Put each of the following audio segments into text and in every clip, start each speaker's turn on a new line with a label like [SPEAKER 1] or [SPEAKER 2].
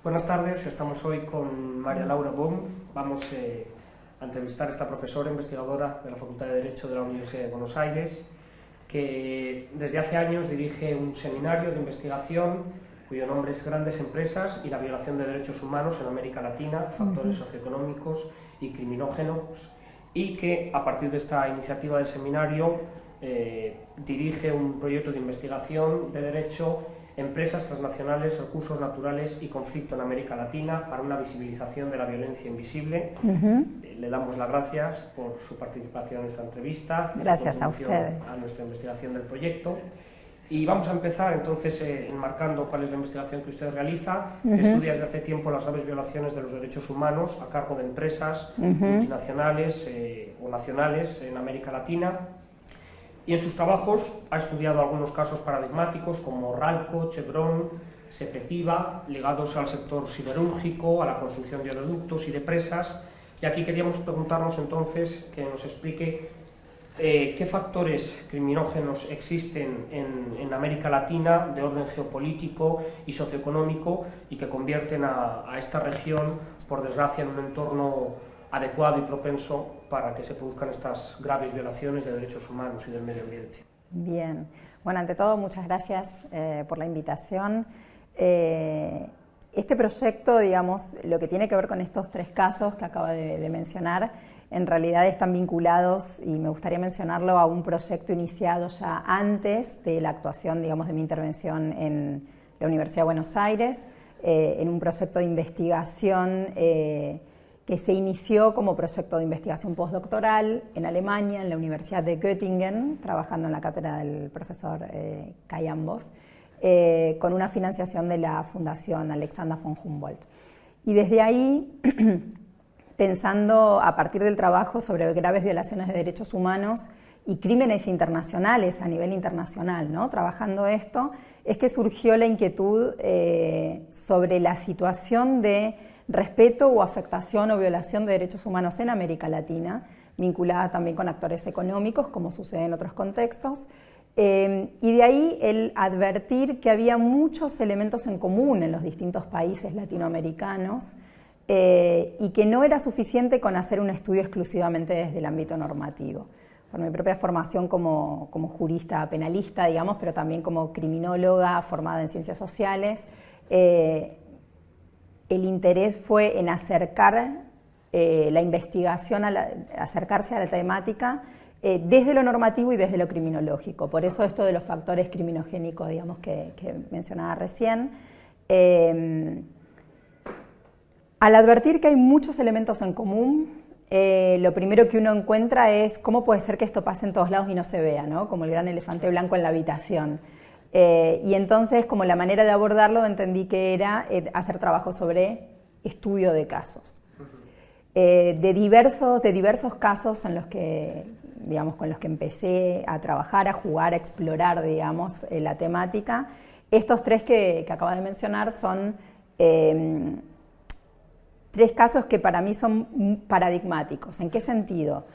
[SPEAKER 1] Buenas tardes, estamos hoy con María Laura Bohm. Vamos a entrevistar a esta profesora investigadora de la Facultad de Derecho de la Universidad de Buenos Aires, que desde hace años dirige un seminario de investigación cuyo nombre es Grandes Empresas y la violación de derechos humanos en América Latina, factores socioeconómicos y criminógenos, y que a partir de esta iniciativa del seminario dirige un proyecto de investigación de derecho, empresas transnacionales, recursos naturales y conflicto en América Latina para una visibilización de la violencia invisible. Le damos las gracias por su participación en esta entrevista.
[SPEAKER 2] Gracias a ustedes.
[SPEAKER 1] A nuestra investigación del proyecto. Y vamos a empezar entonces enmarcando cuál es la investigación que usted realiza. Estudia desde hace tiempo las graves violaciones de los derechos humanos a cargo de empresas multinacionales o nacionales en América Latina. Y en sus trabajos ha estudiado algunos casos paradigmáticos como Ralco, Chevron, Sepetiba, ligados al sector siderúrgico, a la construcción de oleoductos y de presas. Y aquí queríamos preguntarnos entonces que nos explique qué factores criminógenos existen en América Latina de orden geopolítico y socioeconómico y que convierten a esta región, por desgracia, en un entorno adecuado y propenso para que se produzcan estas graves violaciones de derechos humanos y del medio ambiente.
[SPEAKER 2] Bien. Bueno, ante todo, muchas gracias por la invitación. Este proyecto, digamos, lo que tiene que ver con estos tres casos que acaba de mencionar, en realidad están vinculados, y me gustaría mencionarlo, a un proyecto iniciado ya antes de la actuación, digamos, de mi intervención en la Universidad de Buenos Aires, en un proyecto de investigación que se inició como proyecto de investigación postdoctoral en Alemania, en la Universidad de Göttingen, trabajando en la cátedra del profesor Kai Ambos, con una financiación de la Fundación Alexander von Humboldt. Y desde ahí, pensando a partir del trabajo sobre graves violaciones de derechos humanos y crímenes internacionales a nivel internacional, ¿no? Trabajando esto, es que surgió la inquietud sobre la situación de respeto o afectación o violación de derechos humanos en América Latina, vinculada también con actores económicos, como sucede en otros contextos, y de ahí el advertir que había muchos elementos en común en los distintos países latinoamericanos y que no era suficiente con hacer un estudio exclusivamente desde el ámbito normativo. Por mi propia formación como jurista penalista, digamos, pero también como criminóloga formada en ciencias sociales, el interés fue en acercar la investigación, acercarse a la temática desde lo normativo y desde lo criminológico. Por eso esto de los factores criminogénicos, digamos, que mencionaba recién. Al advertir que hay muchos elementos en común, lo primero que uno encuentra es cómo puede ser que esto pase en todos lados y no se vea, ¿no? Como el gran elefante blanco en la habitación. Y entonces, como la manera de abordarlo, entendí que era hacer trabajo sobre estudio de casos. De diversos casos en los que, digamos, con los que empecé a trabajar, a jugar, a explorar, digamos, la temática. Estos tres que acabo de mencionar son tres casos que para mí son paradigmáticos. ¿En qué sentido?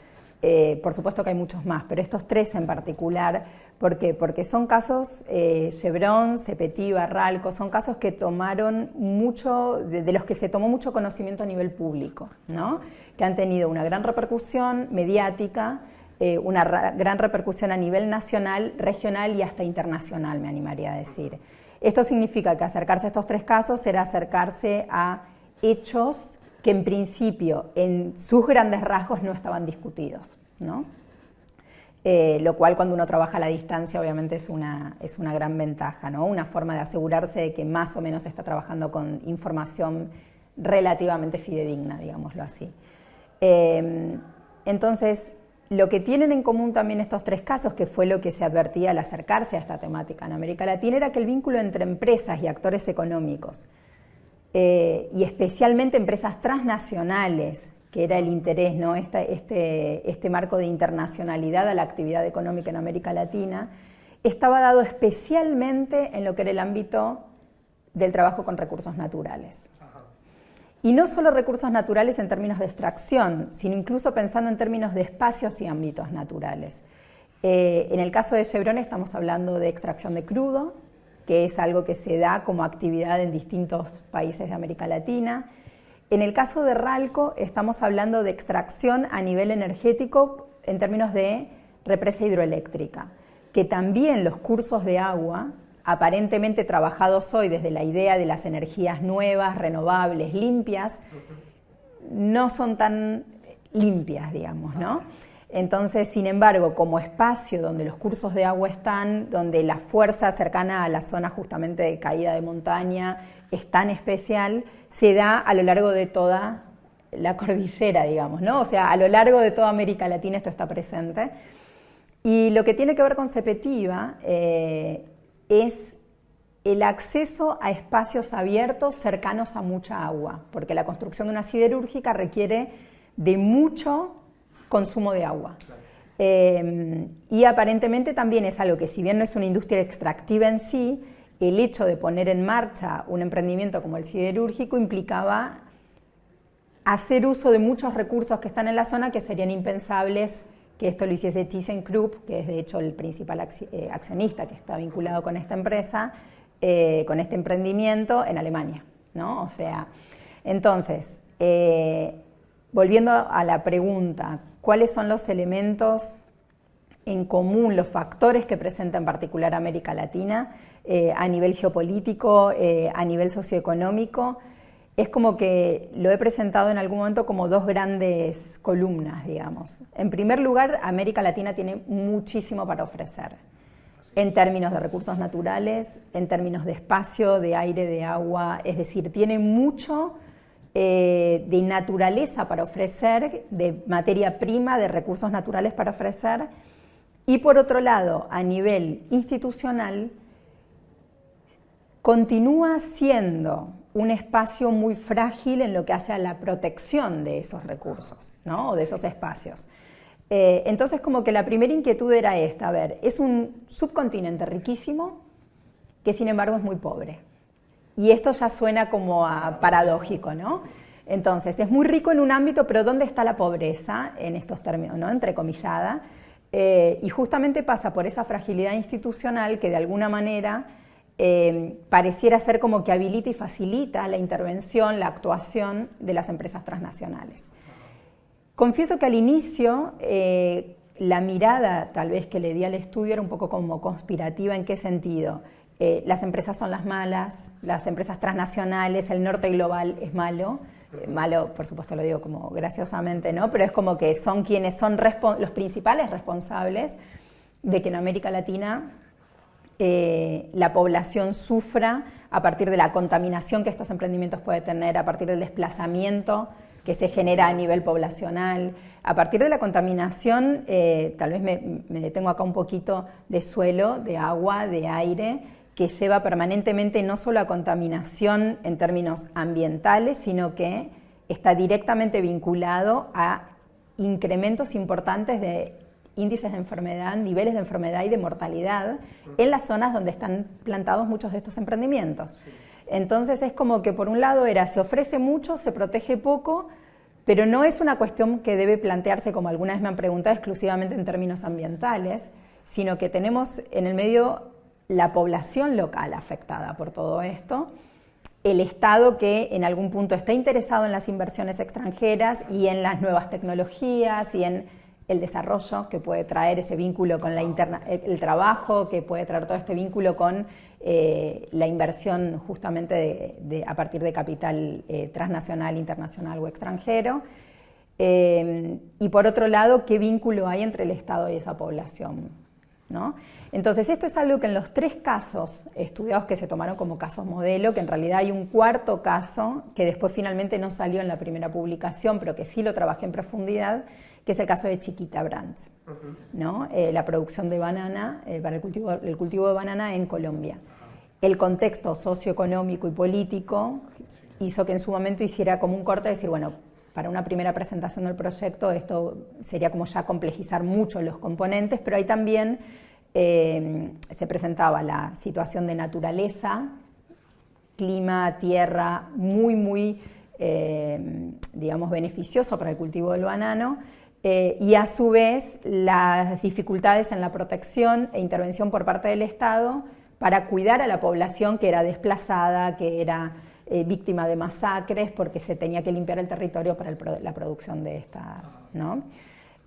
[SPEAKER 2] Por supuesto que hay muchos más, pero estos tres en particular, ¿por qué? Porque son casos, Chevron, Sepetiba, Ralco, son casos que tomaron mucho, de los que se tomó mucho conocimiento a nivel público, ¿no? Que han tenido una gran repercusión mediática, una gran repercusión a nivel nacional, regional y hasta internacional, me animaría a decir. Esto significa que acercarse a estos tres casos era acercarse a hechos que en principio, en sus grandes rasgos, no estaban discutidos, ¿no? Lo cual, cuando uno trabaja a la distancia, obviamente es una gran ventaja, ¿no? Una forma de asegurarse de que más o menos está trabajando con información relativamente fidedigna, digámoslo así. Entonces, lo que tienen en común también estos tres casos, que fue lo que se advertía al acercarse a esta temática en América Latina, era que el vínculo entre empresas y actores económicos, y especialmente empresas transnacionales, que era el interés, ¿no? Este marco de internacionalidad a la actividad económica en América Latina, estaba dado especialmente en lo que era el ámbito del trabajo con recursos naturales. Y no solo recursos naturales en términos de extracción, sino incluso pensando en términos de espacios y ámbitos naturales. En el caso de Chevron estamos hablando de extracción de crudo, que es algo que se da como actividad en distintos países de América Latina. En el caso de Ralco estamos hablando de extracción a nivel energético en términos de represa hidroeléctrica, que también los cursos de agua, aparentemente trabajados hoy desde la idea de las energías nuevas, renovables, limpias, no son tan limpias, digamos, ¿no? Entonces, sin embargo, como espacio donde los cursos de agua están, donde la fuerza cercana a la zona justamente de caída de montaña es tan especial, se da a lo largo de toda la cordillera, digamos, ¿no? O sea, a lo largo de toda América Latina esto está presente. Y lo que tiene que ver con Sepetiba es el acceso a espacios abiertos cercanos a mucha agua, porque la construcción de una siderúrgica requiere de mucho consumo de agua. Y aparentemente también es algo que, si bien no es una industria extractiva en sí, el hecho de poner en marcha un emprendimiento como el siderúrgico implicaba hacer uso de muchos recursos que están en la zona que serían impensables que esto lo hiciese ThyssenKrupp, que es de hecho el principal accionista que está vinculado con esta empresa, con este emprendimiento en Alemania, ¿no? O sea, entonces, volviendo a la pregunta, ¿cuáles son los elementos en común, los factores que presenta en particular América Latina a nivel geopolítico, a nivel socioeconómico? Es como que lo he presentado en algún momento como dos grandes columnas, digamos. En primer lugar, América Latina tiene muchísimo para ofrecer, en términos de recursos naturales, en términos de espacio, de aire, de agua, es decir, tiene mucho de naturaleza para ofrecer, de materia prima, de recursos naturales para ofrecer, y por otro lado, a nivel institucional, continúa siendo un espacio muy frágil en lo que hace a la protección de esos recursos, ¿no? O de esos espacios. Entonces, como que la primera inquietud era esta, a ver, es un subcontinente riquísimo que sin embargo es muy pobre. Y esto ya suena como a paradójico, ¿no? Entonces, es muy rico en un ámbito, pero ¿dónde está la pobreza en estos términos, ¿no? Entrecomillada. Y justamente pasa por esa fragilidad institucional que de alguna manera pareciera ser como que habilita y facilita la intervención, la actuación de las empresas transnacionales. Confieso que al inicio la mirada tal vez que le di al estudio era un poco como conspirativa. ¿En qué sentido? Las empresas son las malas, las empresas transnacionales, el norte global es malo. Malo, por supuesto lo digo como graciosamente, ¿no? Pero es como que son quienes son los principales responsables de que en América Latina la población sufra a partir de la contaminación que estos emprendimientos pueden tener, a partir del desplazamiento que se genera a nivel poblacional, a partir de la contaminación, tal vez me detengo acá un poquito, de suelo, de agua, de aire, que lleva permanentemente no solo a contaminación en términos ambientales, sino que está directamente vinculado a incrementos importantes de índices de enfermedad, niveles de enfermedad y de mortalidad en las zonas donde están plantados muchos de estos emprendimientos. Entonces es como que por un lado se ofrece mucho, se protege poco, pero no es una cuestión que debe plantearse, como alguna vez me han preguntado, exclusivamente en términos ambientales, sino que tenemos en el medio la población local afectada por todo esto, el Estado que en algún punto está interesado en las inversiones extranjeras y en las nuevas tecnologías y en el desarrollo que puede traer ese vínculo con el trabajo, que puede traer todo este vínculo con la inversión justamente a partir de capital transnacional, internacional o extranjero. Y por otro lado, ¿qué vínculo hay entre el Estado y esa población, ¿no? Entonces, esto es algo que en los 3 casos estudiados que se tomaron como casos modelo, que en realidad hay un cuarto caso que después finalmente no salió en la primera publicación, pero que sí lo trabajé en profundidad, que es el caso de Chiquita Brands, ¿no? La producción de banana, para el cultivo de banana en Colombia. El contexto socioeconómico y político hizo que en su momento hiciera como un corte de decir, bueno, para una primera presentación del proyecto esto sería como ya complejizar mucho los componentes, pero ahí también se presentaba la situación de naturaleza, clima, tierra, muy digamos, beneficioso para el cultivo del banano, y a su vez las dificultades en la protección e intervención por parte del Estado para cuidar a la población que era desplazada, que era víctima de masacres, porque se tenía que limpiar el territorio para la producción de estas, ¿no?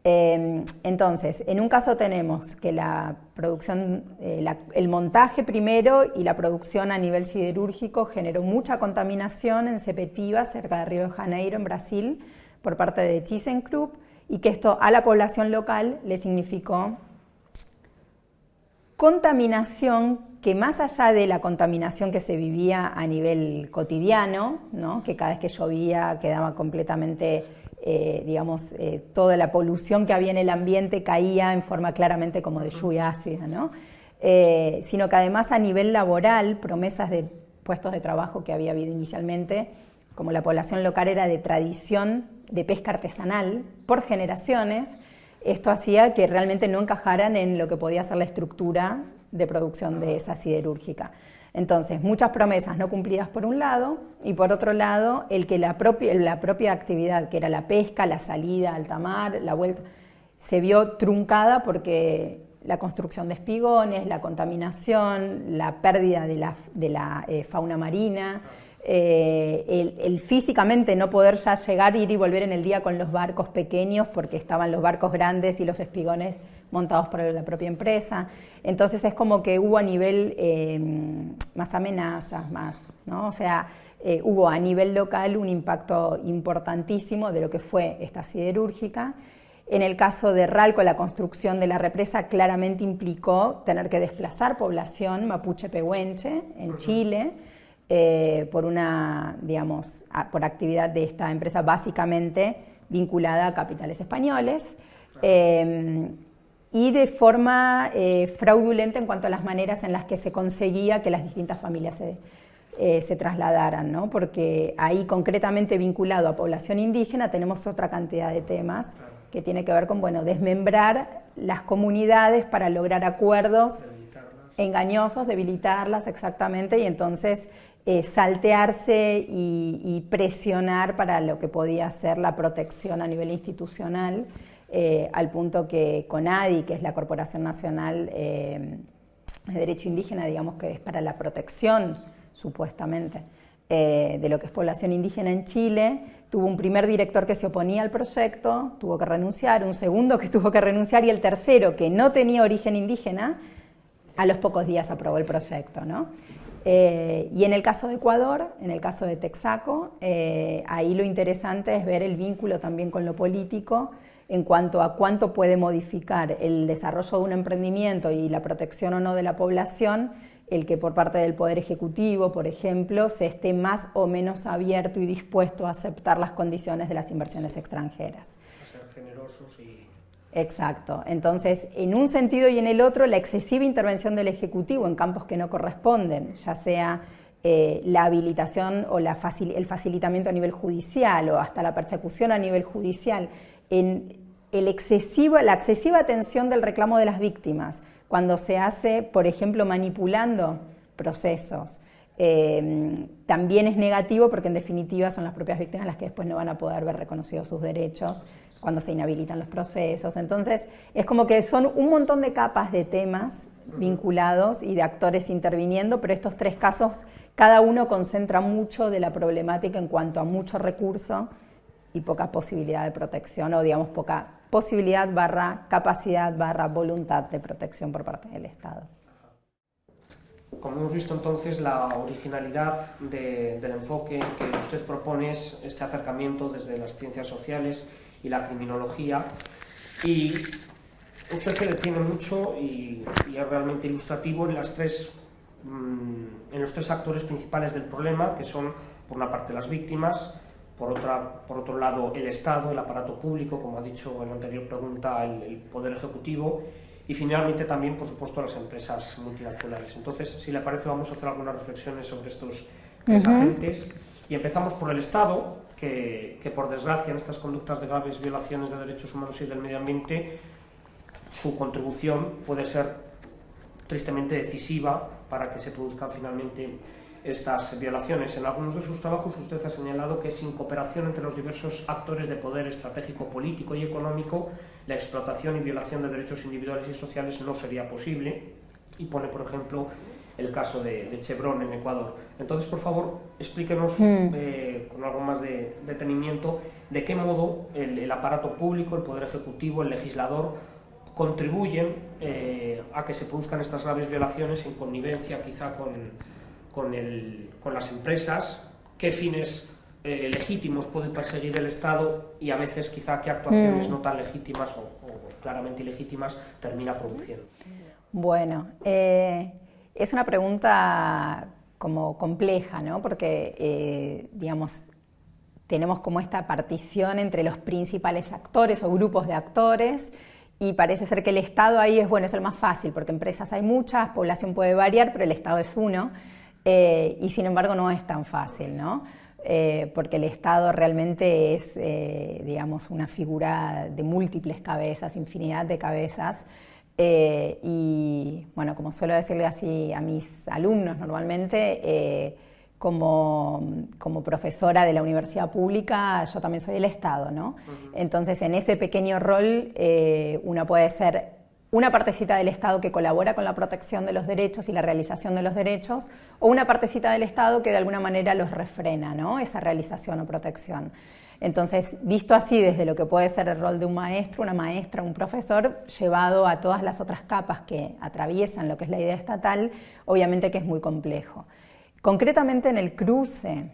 [SPEAKER 2] Entonces, en un caso tenemos que la producción, el montaje primero y la producción a nivel siderúrgico generó mucha contaminación en Sepetiba, cerca de Río de Janeiro, en Brasil, por parte de ThyssenKrupp, y que esto a la población local le significó contaminación que, más allá de la contaminación que se vivía a nivel cotidiano, ¿no? Que cada vez que llovía quedaba completamente, toda la polución que había en el ambiente caía en forma claramente como de lluvia ácida, ¿no? Sino que además a nivel laboral, promesas de puestos de trabajo que había habido inicialmente, como la población local era de tradición de pesca artesanal por generaciones, esto hacía que realmente no encajaran en lo que podía ser la estructura de producción de esa siderúrgica. Entonces, muchas promesas no cumplidas por un lado, y por otro lado, el que la propia actividad, que era la pesca, la salida a alta mar, la vuelta, se vio truncada porque la construcción de espigones, la contaminación, la pérdida de la fauna marina, el físicamente no poder ya llegar, ir y volver en el día con los barcos pequeños porque estaban los barcos grandes y los espigones montados por la propia empresa. Entonces es como que hubo a nivel más amenazas, más, ¿no? O sea, hubo a nivel local un impacto importantísimo de lo que fue esta siderúrgica. En el caso de Ralco, la construcción de la represa claramente implicó tener que desplazar población mapuche-pehuenche en Chile, por actividad de esta empresa básicamente vinculada a capitales españoles, y de forma fraudulenta en cuanto a las maneras en las que se conseguía que las distintas familias se trasladaran, ¿no? Porque ahí concretamente vinculado a población indígena tenemos otra cantidad de temas que tiene que ver con, desmembrar las comunidades para lograr acuerdos engañosos, debilitarlas exactamente, y entonces saltearse y presionar para lo que podía ser la protección a nivel institucional, al punto que CONADI, que es la Corporación Nacional de Derecho Indígena, digamos que es para la protección, supuestamente, de lo que es población indígena en Chile, tuvo un primer director que se oponía al proyecto, tuvo que renunciar, un segundo que tuvo que renunciar, y el tercero, que no tenía origen indígena, a los pocos días aprobó el proyecto, ¿no? Y en el caso de Ecuador, en el caso de Texaco, ahí lo interesante es ver el vínculo también con lo político en cuanto a cuánto puede modificar el desarrollo de un emprendimiento y la protección o no de la población, el que por parte del Poder Ejecutivo, por ejemplo, se esté más o menos abierto y dispuesto a aceptar las condiciones de las inversiones extranjeras.
[SPEAKER 1] A ser generosos y...
[SPEAKER 2] Exacto. Entonces, en un sentido y en el otro, la excesiva intervención del Ejecutivo en campos que no corresponden, ya sea la habilitación o el facilitamiento a nivel judicial o hasta la persecución a nivel judicial, en la excesiva atención del reclamo de las víctimas, cuando se hace, por ejemplo, manipulando procesos, también es negativo porque en definitiva son las propias víctimas las que después no van a poder ver reconocidos sus derechos cuando se inhabilitan los procesos. Entonces es como que son un montón de capas de temas vinculados y de actores interviniendo, pero estos tres casos, cada uno concentra mucho de la problemática en cuanto a mucho recurso y poca posibilidad de protección, o digamos poca posibilidad / capacidad / voluntad de protección por parte del Estado.
[SPEAKER 1] Como hemos visto entonces, la originalidad del enfoque que usted propone es este acercamiento desde las ciencias sociales y la criminología, y usted se detiene mucho y es realmente ilustrativo en los tres actores principales del problema, que son por una parte las víctimas, por otro lado el Estado, el aparato público, como ha dicho en la anterior pregunta, el Poder Ejecutivo, y finalmente también, por supuesto, las empresas multinacionales. Entonces, si le parece, vamos a hacer algunas reflexiones sobre estos tres agentes, y empezamos por el Estado, que por desgracia en estas conductas de graves violaciones de derechos humanos y del medio ambiente, su contribución puede ser tristemente decisiva para que se produzcan finalmente estas violaciones. En algunos de sus trabajos usted ha señalado que sin cooperación entre los diversos actores de poder estratégico, político y económico, la explotación y violación de derechos individuales y sociales no sería posible, y pone, por ejemplo, el caso de Chevron en Ecuador. Entonces, por favor, explíquenos con algo más de detenimiento de qué modo el aparato público, el Poder Ejecutivo, el legislador contribuyen a que se produzcan estas graves violaciones en connivencia quizá con las empresas, qué fines legítimos puede perseguir el Estado y a veces quizá qué actuaciones no tan legítimas o claramente ilegítimas termina produciendo.
[SPEAKER 2] Bueno, es una pregunta como compleja, ¿no? Porque, digamos, tenemos como esta partición entre los principales actores o grupos de actores y parece ser que el Estado ahí es el más fácil, porque empresas hay muchas, población puede variar, pero el Estado es uno, y sin embargo no es tan fácil, ¿no? Porque el Estado realmente es, digamos, una figura de múltiples cabezas, infinidad de cabezas, y bueno, como suelo decirle así a mis alumnos normalmente, como profesora de la universidad pública, yo también soy el Estado, ¿no? Entonces, en ese pequeño rol, una puede ser una partecita del Estado que colabora con la protección de los derechos y la realización de los derechos, o una partecita del Estado que de alguna manera los refrena, ¿no? Esa realización o protección. Entonces, visto así desde lo que puede ser el rol de un maestro, una maestra, un profesor, llevado a todas las otras capas que atraviesan lo que es la idea estatal, obviamente que es muy complejo. Concretamente en el cruce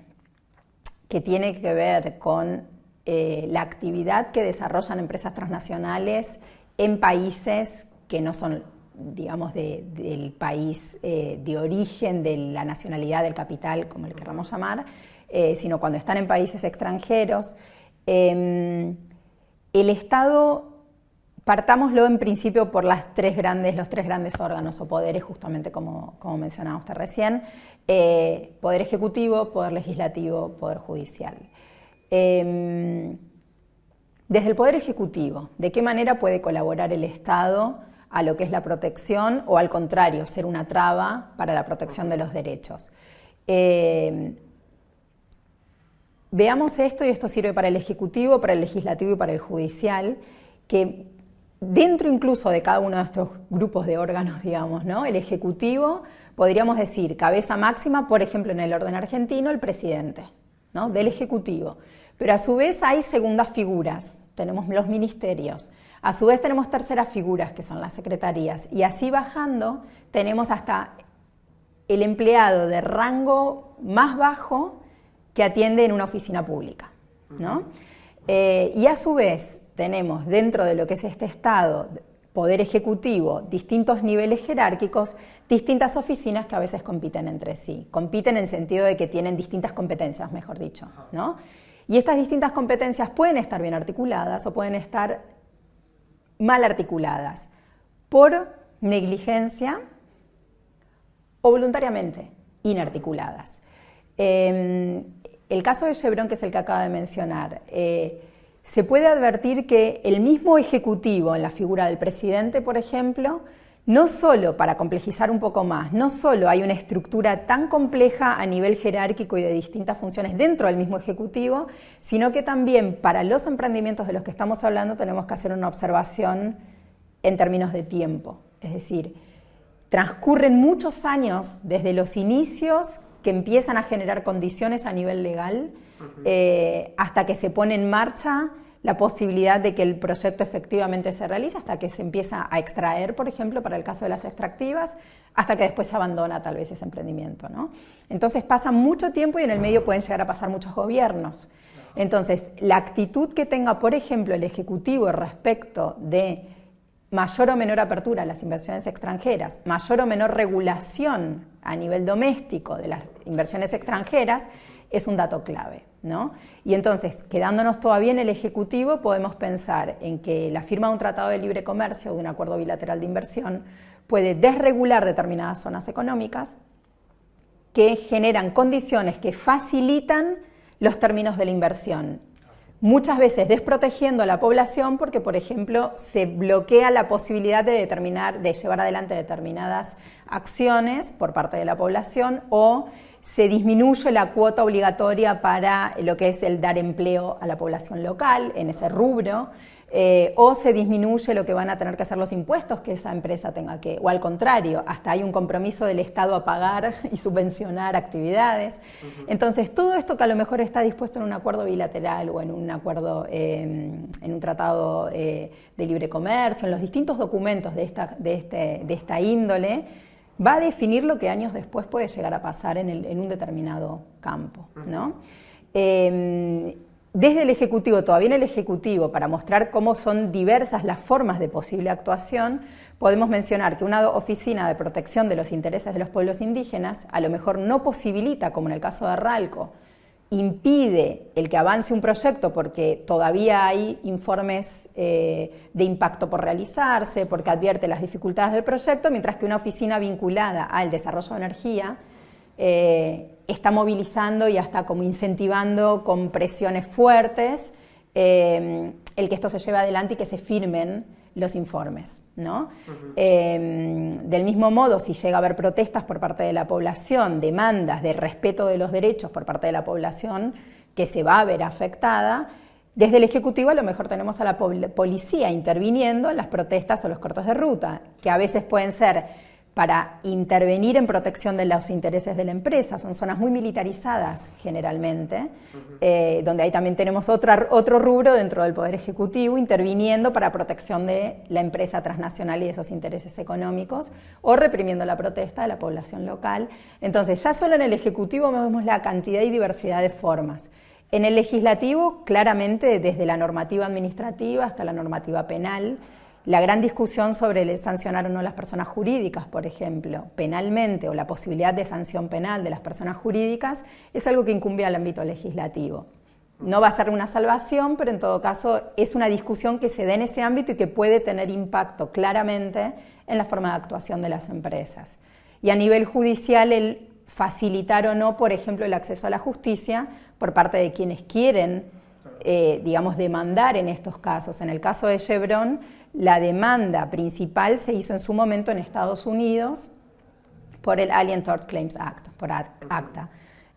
[SPEAKER 2] que tiene que ver con la actividad que desarrollan empresas transnacionales en países que no son, digamos, del país de origen, de la nacionalidad del capital, como le queramos llamar, sino cuando están en países extranjeros. El Estado, partámoslo en principio por los tres grandes órganos o poderes, justamente como mencionaba usted recién, Poder Ejecutivo, Poder Legislativo, Poder Judicial. Desde el Poder Ejecutivo, ¿de qué manera puede colaborar el Estado a lo que es la protección o al contrario, ser una traba para la protección de los derechos? Veamos esto, y esto sirve para el Ejecutivo, para el Legislativo y para el Judicial, que dentro incluso de cada uno de estos grupos de órganos, digamos, ¿no? El Ejecutivo, podríamos decir, cabeza máxima, por ejemplo, en el orden argentino, el presidente, ¿no? Del Ejecutivo. Pero a su vez hay segundas figuras, tenemos los ministerios, a su vez tenemos terceras figuras, que son las secretarías, y así bajando tenemos hasta el empleado de rango más bajo que atiende en una oficina pública, ¿no? Y a su vez tenemos dentro de lo que es este Estado, Poder Ejecutivo, distintos niveles jerárquicos, distintas oficinas que a veces compiten entre sí. Compiten en el sentido de que tienen distintas competencias, mejor dicho, ¿no? Y estas distintas competencias pueden estar bien articuladas o pueden estar mal articuladas por negligencia o voluntariamente inarticuladas. El caso de Chevron, que es el que acaba de mencionar, se puede advertir que el mismo Ejecutivo, en la figura del presidente, por ejemplo, no solo, para complejizar un poco más, no solo hay una estructura tan compleja a nivel jerárquico y de distintas funciones dentro del mismo Ejecutivo, sino que también para los emprendimientos de los que estamos hablando tenemos que hacer una observación en términos de tiempo. Es decir, transcurren muchos años desde los inicios que empiezan a generar condiciones a nivel legal hasta que se pone en marcha la posibilidad de que el proyecto efectivamente se realice, hasta que se empieza a extraer, por ejemplo, para el caso de las extractivas, hasta que después se abandona tal vez ese emprendimiento, ¿no? Entonces pasa mucho tiempo y en el medio pueden llegar a pasar muchos gobiernos. Entonces, la actitud que tenga, por ejemplo, el Ejecutivo respecto de mayor o menor apertura a las inversiones extranjeras, mayor o menor regulación a nivel doméstico de las inversiones extranjeras, es un dato clave, ¿no? Y entonces, quedándonos todavía en el Ejecutivo, podemos pensar en que la firma de un tratado de libre comercio o de un acuerdo bilateral de inversión puede desregular determinadas zonas económicas que generan condiciones que facilitan los términos de la inversión. Muchas veces desprotegiendo a la población porque, por ejemplo, se bloquea la posibilidad de llevar adelante determinadas acciones por parte de la población o se disminuye la cuota obligatoria para lo que es el dar empleo a la población local en ese rubro, o se disminuye lo que van a tener que hacer los impuestos que esa empresa tenga que, o al contrario, hasta hay un compromiso del Estado a pagar y subvencionar actividades. Entonces, todo esto que a lo mejor está dispuesto en un acuerdo bilateral o en un acuerdo, en un tratado de libre comercio, en los distintos documentos de esta índole, va a definir lo que años después puede llegar a pasar en un determinado campo, ¿no? Desde el Ejecutivo, todavía en el Ejecutivo, para mostrar cómo son diversas las formas de posible actuación, podemos mencionar que una oficina de protección de los intereses de los pueblos indígenas a lo mejor no posibilita, como en el caso de Ralco, impide el que avance un proyecto porque todavía hay informes de impacto por realizarse, porque advierte las dificultades del proyecto, mientras que una oficina vinculada al desarrollo de energía está movilizando y hasta como incentivando con presiones fuertes el que esto se lleve adelante y que se firmen los informes, ¿no? Del mismo modo, si llega a haber protestas por parte de la población, demandas de respeto de los derechos por parte de la población que se va a ver afectada, desde el Ejecutivo a lo mejor tenemos a la policía interviniendo en las protestas o los cortes de ruta, que a veces pueden ser para intervenir en protección de los intereses de la empresa. Son zonas muy militarizadas generalmente, donde ahí también tenemos otro rubro dentro del Poder Ejecutivo interviniendo para protección de la empresa transnacional y de esos intereses económicos, o reprimiendo la protesta de la población local. Entonces, ya solo en el Ejecutivo vemos la cantidad y diversidad de formas. En el Legislativo, claramente, desde la normativa administrativa hasta la normativa penal, la gran discusión sobre el sancionar o no las personas jurídicas, por ejemplo, penalmente, o la posibilidad de sanción penal de las personas jurídicas, es algo que incumbe al ámbito legislativo. No va a ser una salvación, pero en todo caso es una discusión que se da en ese ámbito y que puede tener impacto claramente en la forma de actuación de las empresas. Y a nivel judicial, el facilitar o no, por ejemplo, el acceso a la justicia por parte de quienes quieren, digamos, demandar en estos casos. En el caso de Chevron, la demanda principal se hizo en su momento en Estados Unidos por el Alien Tort Claims Act, por ACTA,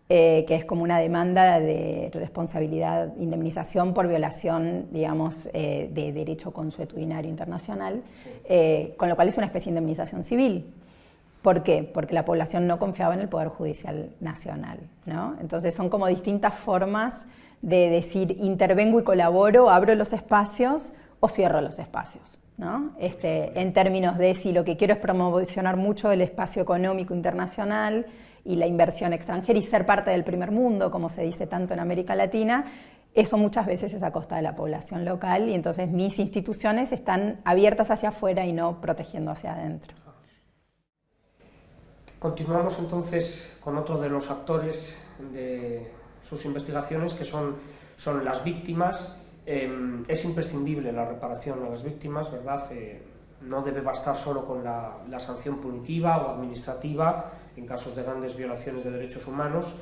[SPEAKER 2] que es como una demanda de responsabilidad, indemnización por violación, digamos, de derecho consuetudinario internacional, con lo cual es una especie de indemnización civil. ¿Por qué? Porque la población no confiaba en el Poder Judicial Nacional, ¿no? Entonces son como distintas formas de decir intervengo y colaboro, abro los espacios o cierro los espacios, ¿no? En términos de si lo que quiero es promocionar mucho el espacio económico internacional y la inversión extranjera y ser parte del primer mundo, como se dice tanto en América Latina, eso muchas veces es a costa de la población local y entonces mis instituciones están abiertas hacia afuera y no protegiendo hacia adentro.
[SPEAKER 1] Continuamos entonces con otro de los actores de sus investigaciones, que son las víctimas. Es imprescindible la reparación a las víctimas, ¿verdad? No debe bastar solo con la sanción punitiva o administrativa en casos de grandes violaciones de derechos humanos.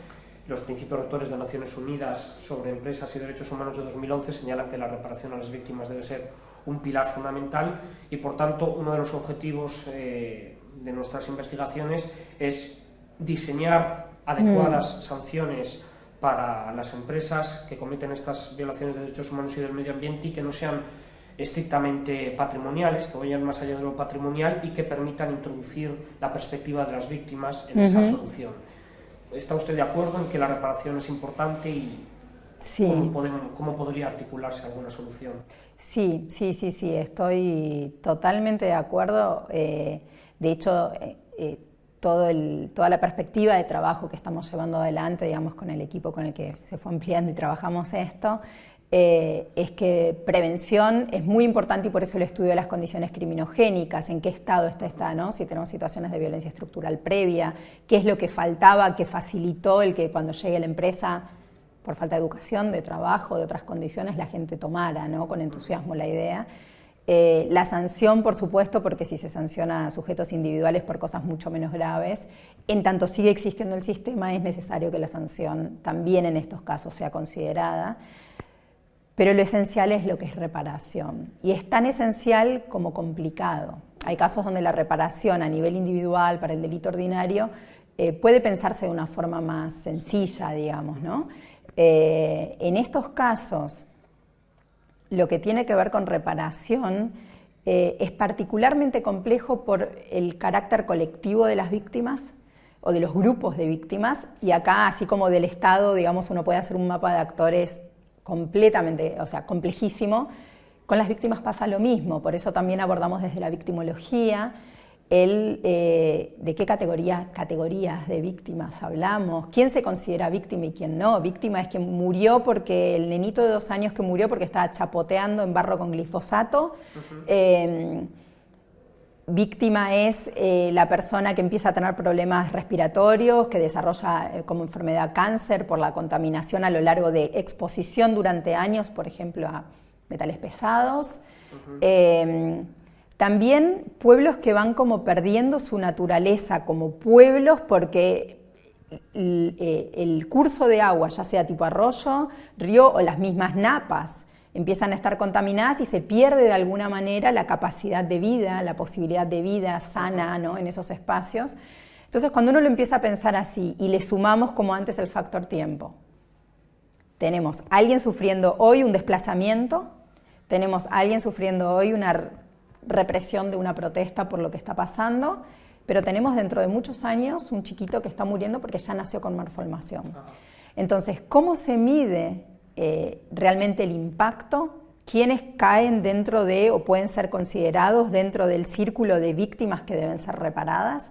[SPEAKER 1] Los principios rectores de Naciones Unidas sobre empresas y derechos humanos de 2011 señalan que la reparación a las víctimas debe ser un pilar fundamental y, por tanto, uno de los objetivos de nuestras investigaciones es diseñar adecuadas sanciones para las empresas que cometen estas violaciones de derechos humanos y del medio ambiente y que no sean estrictamente patrimoniales, que vayan más allá de lo patrimonial y que permitan introducir la perspectiva de las víctimas en esa solución. ¿Está usted de acuerdo en que la reparación es importante y
[SPEAKER 2] sí.
[SPEAKER 1] cómo podría articularse alguna solución?
[SPEAKER 2] Sí, estoy totalmente de acuerdo. De hecho, toda la perspectiva de trabajo que estamos llevando adelante, digamos, con el equipo con el que se fue ampliando y trabajamos esto, es que prevención es muy importante y por eso el estudio de las condiciones criminogénicas, en qué estado está, ¿no? Si tenemos situaciones de violencia estructural previa, qué es lo que faltaba, que facilitó el que cuando llegue la empresa, por falta de educación, de trabajo, de otras condiciones, la gente tomara, ¿no? Con entusiasmo la idea. La sanción, por supuesto, porque si se sanciona a sujetos individuales por cosas mucho menos graves, en tanto sigue existiendo el sistema, es necesario que la sanción también en estos casos sea considerada. Pero lo esencial es lo que es reparación. Y es tan esencial como complicado. Hay casos donde la reparación a nivel individual para el delito ordinario puede pensarse de una forma más sencilla, digamos, ¿no? En estos casos, lo que tiene que ver con reparación es particularmente complejo por el carácter colectivo de las víctimas o de los grupos de víctimas, y acá, así como del Estado, digamos, uno puede hacer un mapa de actores completamente, o sea, complejísimo. Con las víctimas pasa lo mismo, por eso también abordamos desde la victimología de qué categorías de víctimas hablamos, quién se considera víctima y quién no. Víctima es quien murió porque el nenito de 2 años que murió porque estaba chapoteando en barro con glifosato. Víctima es la persona que empieza a tener problemas respiratorios, que desarrolla como enfermedad cáncer por la contaminación a lo largo de exposición durante años, por ejemplo, a metales pesados. También pueblos que van como perdiendo su naturaleza como pueblos porque el curso de agua, ya sea tipo arroyo, río o las mismas napas, empiezan a estar contaminadas y se pierde de alguna manera la capacidad de vida, la posibilidad de vida sana, ¿no?, en esos espacios. Entonces, cuando uno lo empieza a pensar así y le sumamos como antes el factor tiempo, tenemos a alguien sufriendo hoy un desplazamiento, tenemos a alguien sufriendo hoy una represión de una protesta por lo que está pasando, pero tenemos dentro de muchos años un chiquito que está muriendo porque ya nació con malformación. Entonces, ¿cómo se mide realmente el impacto? ¿Quiénes caen dentro de o pueden ser considerados dentro del círculo de víctimas que deben ser reparadas?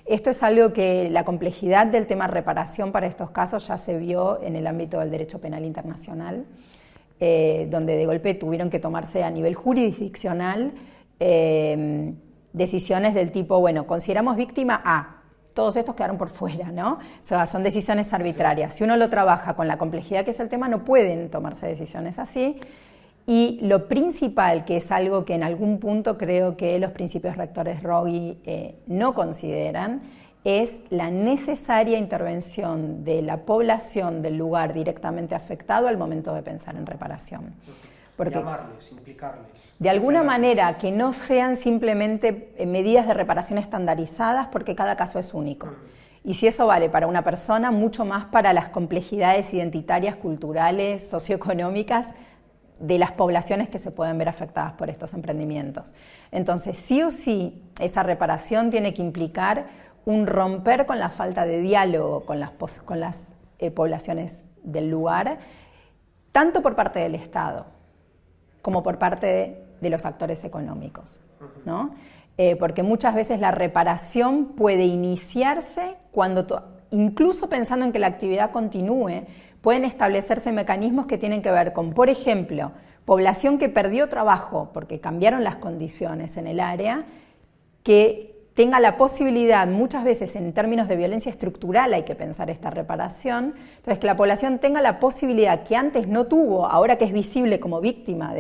[SPEAKER 2] Esto es algo que la complejidad del tema reparación para estos casos ya se vio en el ámbito del derecho penal internacional, donde de golpe tuvieron que tomarse a nivel jurisdiccional decisiones del tipo, bueno, consideramos víctima a, todos estos quedaron por fuera, ¿no? O sea, son decisiones arbitrarias. Si uno lo trabaja con la complejidad que es el tema, no pueden tomarse decisiones así. Y lo principal, que es algo que en algún punto creo que los principios rectores Rogge no consideran, es la necesaria intervención de la población del lugar directamente afectado al momento de pensar en reparación. Porque
[SPEAKER 1] llamarles, implicarles.
[SPEAKER 2] De alguna manera que no sean simplemente medidas de reparación estandarizadas, porque cada caso es único. Y si eso vale para una persona, mucho más para las complejidades identitarias, culturales, socioeconómicas de las poblaciones que se pueden ver afectadas por estos emprendimientos. Entonces, sí o sí, esa reparación tiene que implicar un romper con la falta de diálogo con las poblaciones del lugar, tanto por parte del Estado como por parte de los actores económicos, ¿no? Porque muchas veces la reparación puede iniciarse cuando, incluso pensando en que la actividad continúe, pueden establecerse mecanismos que tienen que ver con, por ejemplo, población que perdió trabajo porque cambiaron las condiciones en el área, que tenga la posibilidad, muchas veces en términos de violencia estructural hay que pensar esta reparación, entonces que la población tenga la posibilidad que antes no tuvo, ahora que es visible como víctima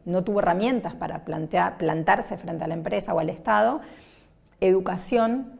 [SPEAKER 2] no tuvo herramientas para plantarse frente a la empresa o al Estado, educación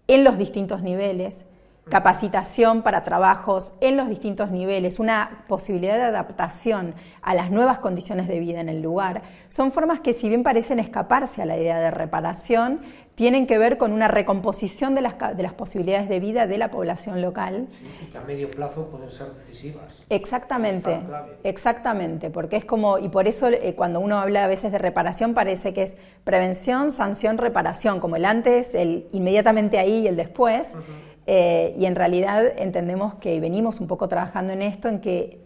[SPEAKER 2] en los distintos niveles, capacitación para trabajos en los distintos niveles, una posibilidad de adaptación a las nuevas condiciones de vida en el lugar, son formas que, si bien parecen escaparse a la idea de reparación, tienen que ver con una recomposición de las posibilidades de vida de la población local.
[SPEAKER 1] Sí, y que a medio plazo pueden ser decisivas.
[SPEAKER 2] Exactamente, exactamente, porque es como, y por eso cuando uno habla a veces de reparación parece que es prevención, sanción, reparación, como el antes, el inmediatamente ahí y el después. Y en realidad entendemos que venimos un poco trabajando en esto, en que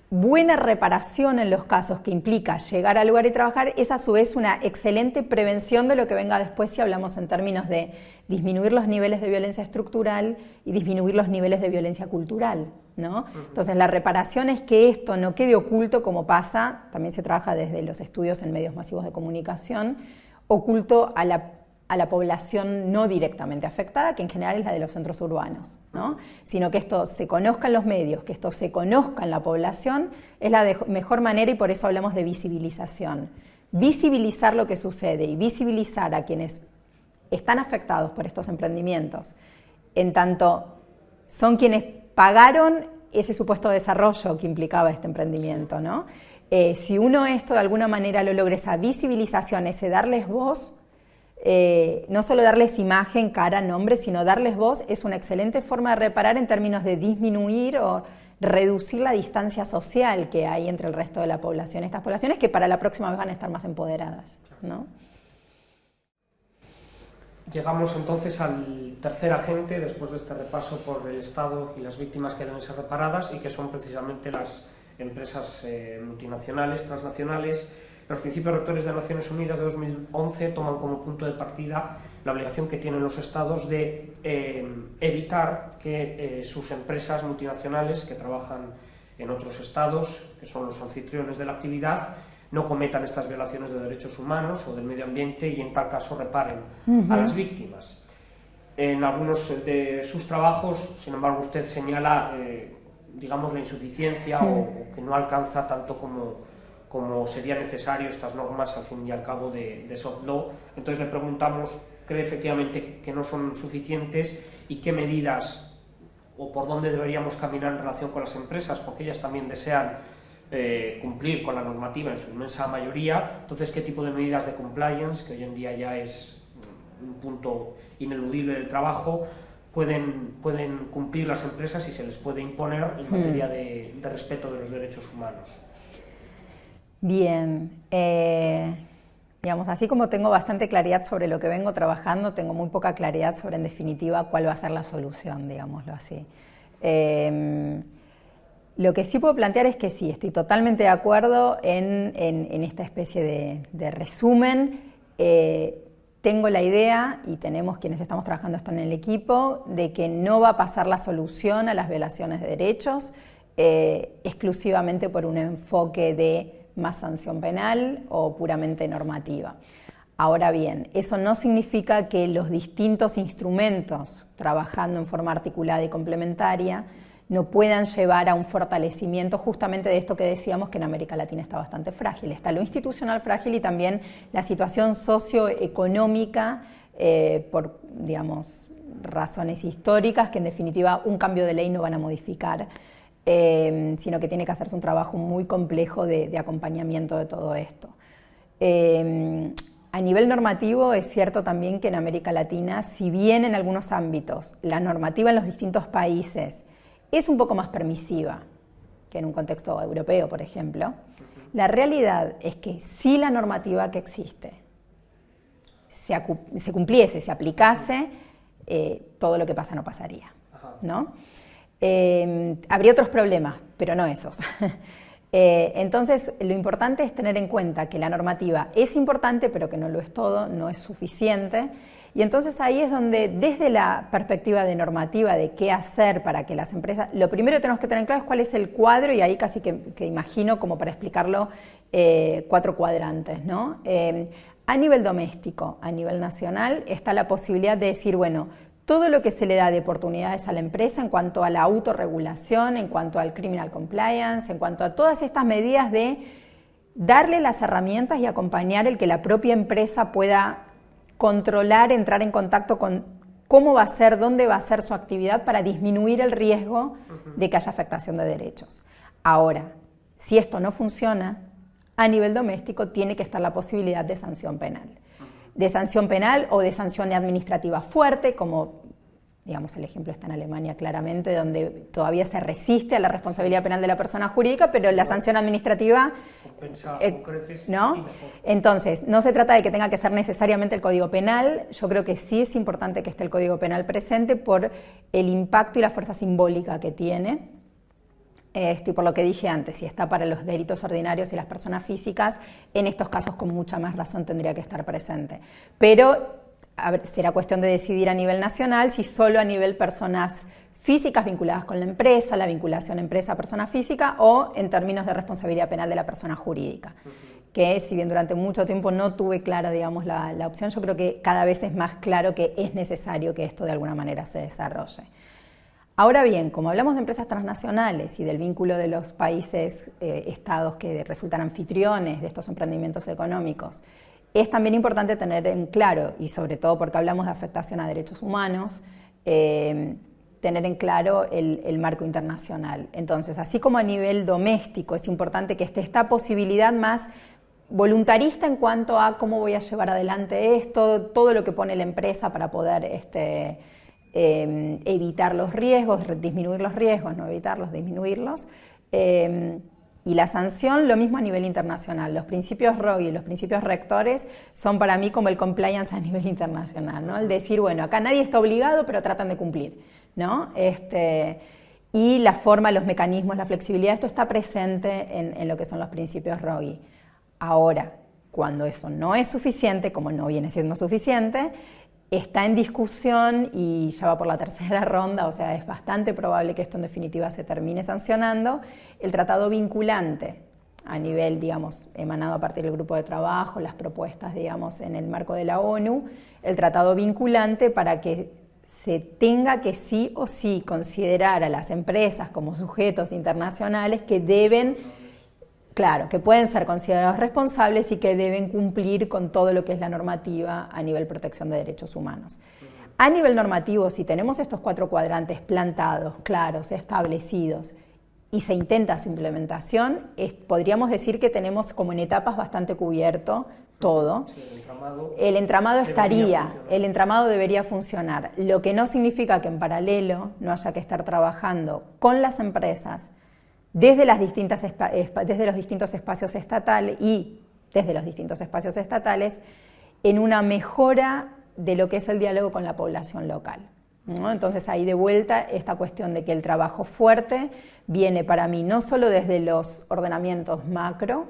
[SPEAKER 2] buena reparación en los casos que implica llegar al lugar y trabajar es a su vez una excelente prevención de lo que venga después, si hablamos en términos de disminuir los niveles de violencia estructural y disminuir los niveles de violencia cultural, ¿no? Entonces la reparación es que esto no quede oculto, como pasa, también se trabaja desde los estudios en medios masivos de comunicación, oculto a la población no directamente afectada, que en general es la de los centros urbanos, ¿no? Sino que esto se conozca en los medios, que esto se conozca en la población, es la mejor manera, y por eso hablamos de visibilización. Visibilizar lo que sucede y visibilizar a quienes están afectados por estos emprendimientos, en tanto son quienes pagaron ese supuesto desarrollo que implicaba este emprendimiento, ¿no? Si uno esto de alguna manera lo logra, esa visibilización, ese darles voz, no solo darles imagen, cara, nombre, sino darles voz, es una excelente forma de reparar en términos de disminuir o reducir la distancia social que hay entre el resto de la población, estas poblaciones que para la próxima vez van a estar más empoderadas, ¿no?
[SPEAKER 1] Llegamos entonces al tercer agente, después de este repaso por el Estado y las víctimas que deben ser reparadas, y que son precisamente las empresas multinacionales, transnacionales. Los principios rectores de Naciones Unidas de 2011 toman como punto de partida la obligación que tienen los Estados de evitar que sus empresas multinacionales que trabajan en otros Estados, que son los anfitriones de la actividad, no cometan estas violaciones de derechos humanos o del medio ambiente y en tal caso reparen a las víctimas. En algunos de sus trabajos, sin embargo, usted señala digamos, la insuficiencia o que no alcanza tanto como sería necesario estas normas al fin y al cabo de soft law. Entonces le preguntamos, ¿cree efectivamente que no son suficientes y qué medidas o por dónde deberíamos caminar en relación con las empresas? Porque ellas también desean cumplir con la normativa en su inmensa mayoría. Entonces, ¿qué tipo de medidas de compliance, que hoy en día ya es un punto ineludible del trabajo, pueden cumplir las empresas y se les puede imponer en materia de respeto de los derechos humanos?
[SPEAKER 2] Bien, digamos, así como tengo bastante claridad sobre lo que vengo trabajando, tengo muy poca claridad sobre, en definitiva, cuál va a ser la solución, digámoslo así. Lo que sí puedo plantear es que sí, estoy totalmente de acuerdo en esta especie de resumen. Tengo la idea, y tenemos quienes estamos trabajando esto en el equipo, de que no va a pasar la solución a las violaciones de derechos exclusivamente por un enfoque de más sanción penal o puramente normativa. Ahora bien, eso no significa que los distintos instrumentos, trabajando en forma articulada y complementaria, no puedan llevar a un fortalecimiento justamente de esto que decíamos, que en América Latina está bastante frágil. Está lo institucional frágil y también la situación socioeconómica por, digamos, razones históricas que en definitiva un cambio de ley no van a modificar, sino que tiene que hacerse un trabajo muy complejo de acompañamiento de todo esto. A nivel normativo es cierto también que en América Latina, si bien en algunos ámbitos la normativa en los distintos países es un poco más permisiva que en un contexto europeo, por ejemplo, la realidad es que si la normativa que existe se cumpliese, se aplicase, todo lo que pasa no pasaría, ¿no? Habría otros problemas, pero no esos. Entonces, lo importante es tener en cuenta que la normativa es importante, pero que no lo es todo, no es suficiente. Y entonces ahí es donde, desde la perspectiva de normativa, de qué hacer para que las empresas... Lo primero que tenemos que tener claro es cuál es el cuadro, y ahí casi que imagino, como para explicarlo, 4 cuadrantes, ¿no? A nivel doméstico, a nivel nacional, está la posibilidad de decir, bueno, todo lo que se le da de oportunidades a la empresa en cuanto a la autorregulación, en cuanto al criminal compliance, en cuanto a todas estas medidas de darle las herramientas y acompañar el que la propia empresa pueda controlar, entrar en contacto con cómo va a ser, dónde va a ser su actividad para disminuir el riesgo de que haya afectación de derechos. Ahora, si esto no funciona, a nivel doméstico tiene que estar la posibilidad de sanción penal. De sanción penal o de sanción administrativa fuerte, como digamos el ejemplo está en Alemania claramente, donde todavía se resiste a la responsabilidad penal de la persona jurídica, pero la sanción administrativa
[SPEAKER 1] compensa con creces,
[SPEAKER 2] ¿no? Entonces, no se trata de que tenga que ser necesariamente el Código Penal. Yo creo que sí es importante que esté el Código Penal presente por el impacto y la fuerza simbólica que tiene. Y por lo que dije antes, si está para los delitos ordinarios y las personas físicas, en estos casos con mucha más razón tendría que estar presente. Pero será cuestión de decidir a nivel nacional si solo a nivel personas físicas vinculadas con la empresa, la vinculación empresa-persona física, o en términos de responsabilidad penal de la persona jurídica. Que si bien durante mucho tiempo no tuve clara, digamos, la opción, yo creo que cada vez es más claro que es necesario que esto de alguna manera se desarrolle. Ahora bien, como hablamos de empresas transnacionales y del vínculo de los países, estados que resultan anfitriones de estos emprendimientos económicos, es también importante tener en claro, y sobre todo porque hablamos de afectación a derechos humanos, tener en claro el marco internacional. Entonces, así como a nivel doméstico es importante que esté esta posibilidad más voluntarista en cuanto a cómo voy a llevar adelante esto, todo lo que pone la empresa para poder evitar los riesgos, disminuir los riesgos, no evitarlos, disminuirlos. Y la sanción, lo mismo a nivel internacional. Los principios ROI y los principios rectores son para mí como el compliance a nivel internacional, ¿no? El decir, bueno, acá nadie está obligado, pero tratan de cumplir, ¿no? Y la forma, los mecanismos, la flexibilidad, esto está presente en lo que son los principios ROI. Ahora, cuando eso no es suficiente, como no viene siendo suficiente, está en discusión y ya va por la tercera ronda, o sea, es bastante probable que esto en definitiva se termine sancionando, el tratado vinculante a nivel, digamos, emanado a partir del grupo de trabajo, las propuestas, digamos, en el marco de la ONU, el tratado vinculante para que se tenga que sí o sí considerar a las empresas como sujetos internacionales que deben, claro, que pueden ser considerados responsables y que deben cumplir con todo lo que es la normativa a nivel protección de derechos humanos. A nivel normativo, si tenemos estos 4 cuadrantes plantados, claros, establecidos, y se intenta su implementación, podríamos decir que tenemos como en etapas bastante cubierto todo.
[SPEAKER 1] Sí,
[SPEAKER 2] el entramado estaría, el entramado debería funcionar, lo que no significa que en paralelo no haya que estar trabajando con las empresas desde los distintos espacios estatales y desde los distintos espacios estatales en una mejora de lo que es el diálogo con la población local, ¿no? Entonces ahí de vuelta esta cuestión de que el trabajo fuerte viene para mí no solo desde los ordenamientos macro,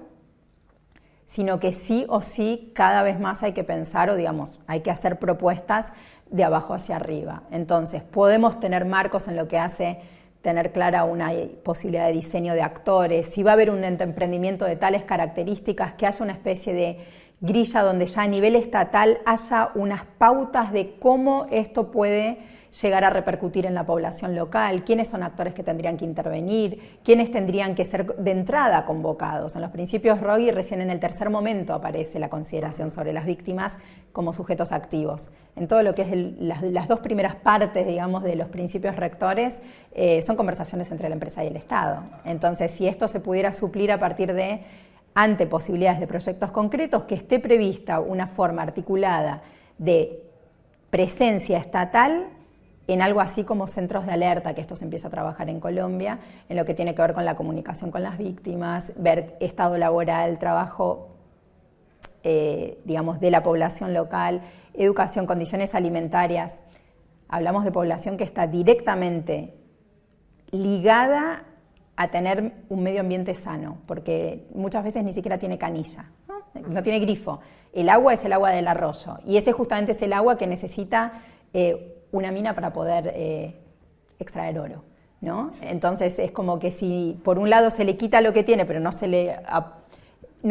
[SPEAKER 2] sino que sí o sí cada vez más hay que pensar o digamos hay que hacer propuestas de abajo hacia arriba. Entonces podemos tener marcos en lo que hace tener clara una posibilidad de diseño de actores, si va a haber un emprendimiento de tales características, que haya una especie de grilla donde ya a nivel estatal haya unas pautas de cómo esto puede llegar a repercutir en la población local, quiénes son actores que tendrían que intervenir, quiénes tendrían que ser de entrada convocados. En los principios ROI recién en el tercer momento aparece la consideración sobre las víctimas como sujetos activos. En todo lo que es las 2 primeras partes, digamos, de los principios rectores son conversaciones entre la empresa y el Estado. Entonces, si esto se pudiera suplir a partir de, ante posibilidades de proyectos concretos, que esté prevista una forma articulada de presencia estatal en algo así como centros de alerta, que esto se empieza a trabajar en Colombia, en lo que tiene que ver con la comunicación con las víctimas, ver estado laboral, trabajo, digamos, de la población local, educación, condiciones alimentarias. Hablamos de población que está directamente ligada a tener un medio ambiente sano, porque muchas veces ni siquiera tiene canilla, no tiene grifo. El agua es el agua del arroyo, y ese justamente es el agua que necesita una mina para poder extraer oro, ¿no? Entonces es como que si por un lado se le quita lo que tiene, pero no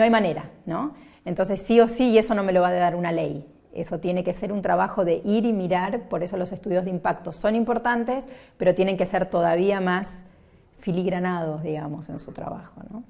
[SPEAKER 2] hay manera, ¿no? Entonces sí o sí, y eso no me lo va a dar una ley. Eso tiene que ser un trabajo de ir y mirar, por eso los estudios de impacto son importantes, pero tienen que ser todavía más filigranados, digamos, en su trabajo, ¿no?